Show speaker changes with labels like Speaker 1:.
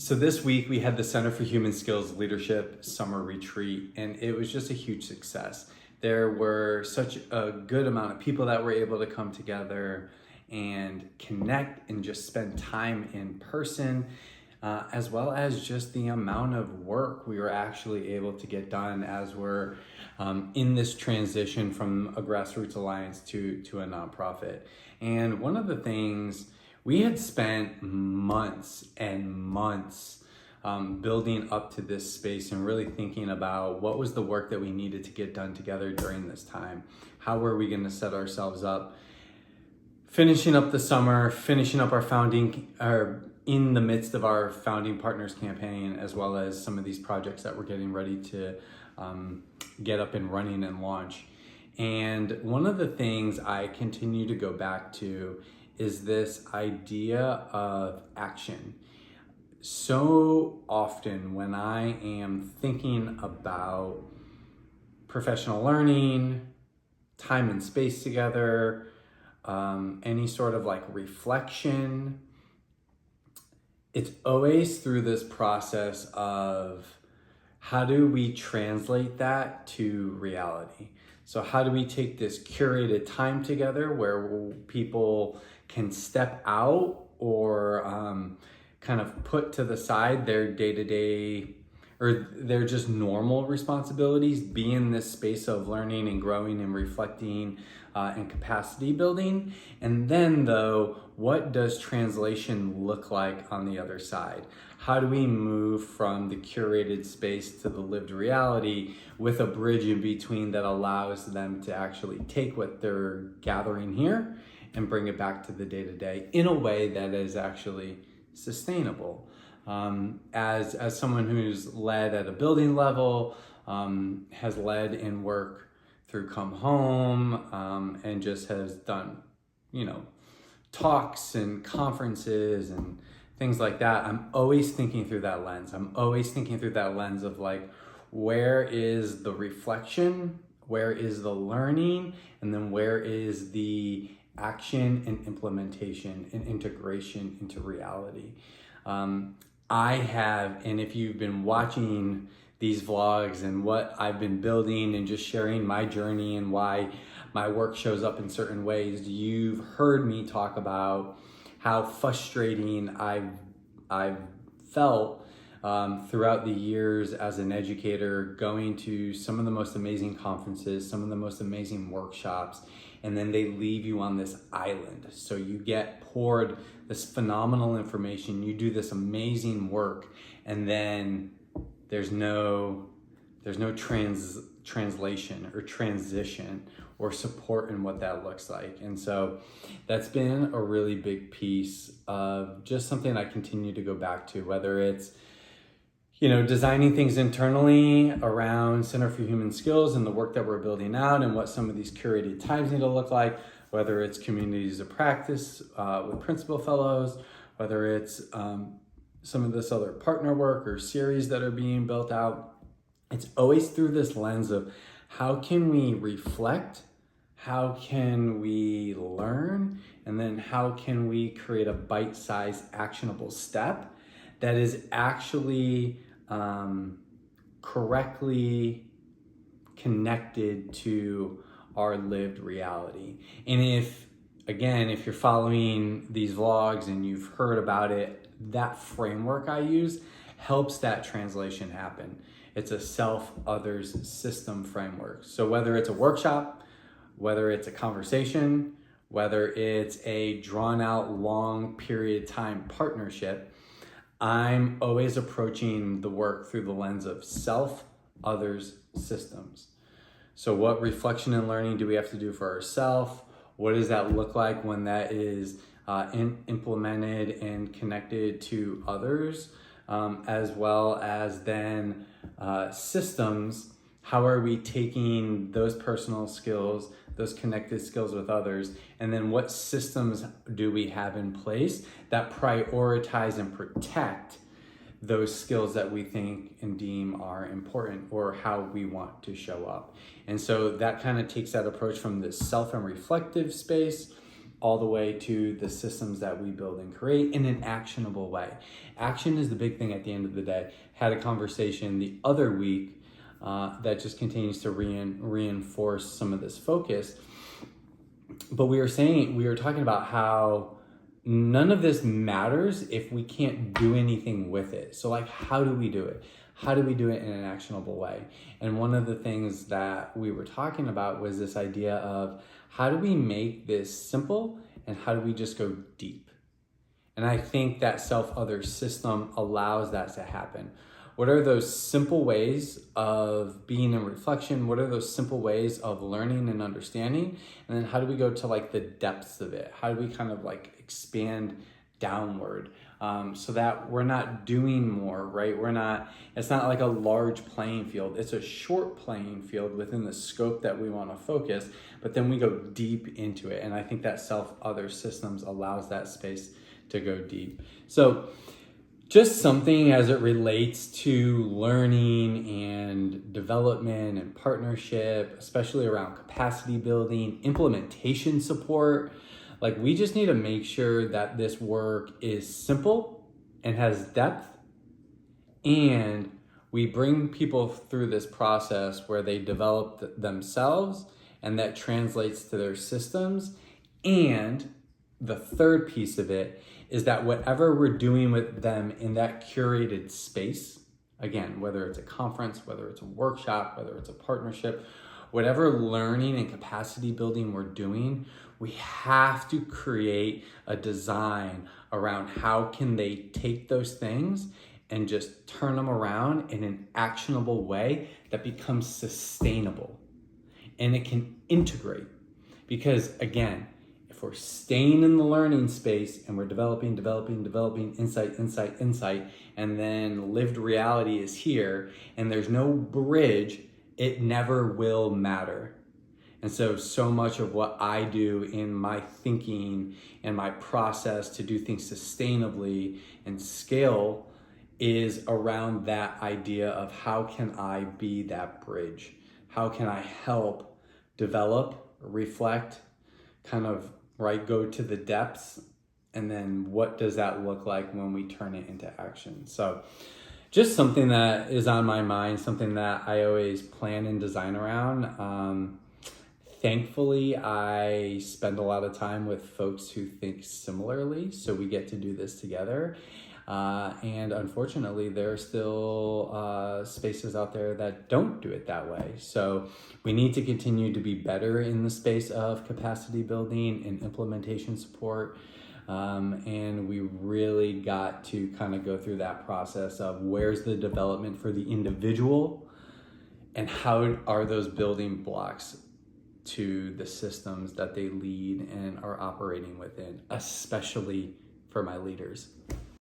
Speaker 1: So this week we had the Center for Human Skills Leadership Summer Retreat, and it was just a huge success. There were such a good amount of people that were able to come together and connect and just spend time in person, as well as just the amount of work we were actually able to get done as we're in this transition from a grassroots alliance to a nonprofit. And one of the things, we had spent months and months building up to this space and really thinking about what was the work that we needed to get done together during this time. How were we going to set ourselves up? Finishing up the summer, finishing up in the midst of our Founding Partners campaign, as well as some of these projects that we're getting ready to get up and running and launch. And one of the things I continue to go back to is this idea of action. So often when I am thinking about professional learning, time and space together, any sort of like reflection, it's always through this process of how do we translate that to reality? So how do we take this curated time together where people can step out or kind of put to the side their day-to-day or their just normal responsibilities, be in this space of learning and growing and reflecting and capacity building? And then though, what does translation look like on the other side? How do we move from the curated space to the lived reality with a bridge in between that allows them to actually take what they're gathering here and bring it back to the day-to-day in a way that is actually sustainable? As someone who's led at a building level, has led in work through Come Home, and just has done, talks and conferences and things like that, I'm always thinking through that lens. I'm always thinking through that lens of like, where is the reflection? Where is the learning? And then where is the action and implementation and integration into reality? I have, and if you've been watching these vlogs and what I've been building and just sharing my journey and why my work shows up in certain ways, you've heard me talk about how frustrating I've felt throughout the years as an educator, going to some of the most amazing conferences, some of the most amazing workshops, and then they leave you on this island. So you get poured this phenomenal information, you do this amazing work, and then there's no translation or transition or support in what that looks like. And so that's been a really big piece of just something I continue to go back to, whether it's designing things internally around Center for Human Skills and the work that we're building out and what some of these curated times need to look like, whether it's communities of practice with principal fellows, whether it's some of this other partner work or series that are being built out. It's always through this lens of how can we reflect, how can we learn, and then how can we create a bite-sized actionable step that is actually correctly connected to our lived reality. And if you're following these vlogs and you've heard about it, that framework I use helps that translation happen. It's a self-others system framework. So whether it's a workshop, whether it's a conversation, whether it's a drawn out long period of time partnership, I'm always approaching the work through the lens of self, others, systems. So what reflection and learning do we have to do for ourselves? What does that look like when that is implemented and connected to others, as well as then systems? How are we taking those personal skills, those connected skills with others, and then what systems do we have in place that prioritize and protect those skills that we think and deem are important, or how we want to show up? And so that kind of takes that approach from this self and reflective space all the way to the systems that we build and create in an actionable way. Action is the big thing at the end of the day. Had a conversation the other week that just continues to reinforce some of this focus. But we were talking about how none of this matters if we can't do anything with it. So like, how do we do it? How do we do it in an actionable way? And one of the things that we were talking about was this idea of how do we make this simple and how do we just go deep? And I think that self-other system allows that to happen. What are those simple ways of being in reflection? What are those simple ways of learning and understanding? And then how do we go to like the depths of it? How do we kind of like expand downward so that we're not doing more, right? It's not like a large playing field. It's a short playing field within the scope that we want to focus, but then we go deep into it. And I think that self-other systems allows that space to go deep. So just something as it relates to learning and development and partnership, especially around capacity building, implementation support. Like, we just need to make sure that this work is simple and has depth, and we bring people through this process where they develop themselves and that translates to their systems. And the third piece of it is that whatever we're doing with them in that curated space, again, whether it's a conference, whether it's a workshop, whether it's a partnership, whatever learning and capacity building we're doing, we have to create a design around how can they take those things and just turn them around in an actionable way that becomes sustainable and it can integrate. Because again, if we're staying in the learning space and we're developing insight, and then lived reality is here and there's no bridge, it never will matter. And so much of what I do in my thinking and my process to do things sustainably and scale is around that idea of how can I be that bridge? How can I help develop, reflect, kind of, right, go to the depths, and then what does that look like when we turn it into action? So just something that is on my mind, something that I always plan and design around. Thankfully, I spend a lot of time with folks who think similarly, so we get to do this together. And unfortunately, there are still spaces out there that don't do it that way. So we need to continue to be better in the space of capacity building and implementation support. And we really got to kind of go through that process of where's the development for the individual and how are those building blocks to the systems that they lead and are operating within, especially for my leaders.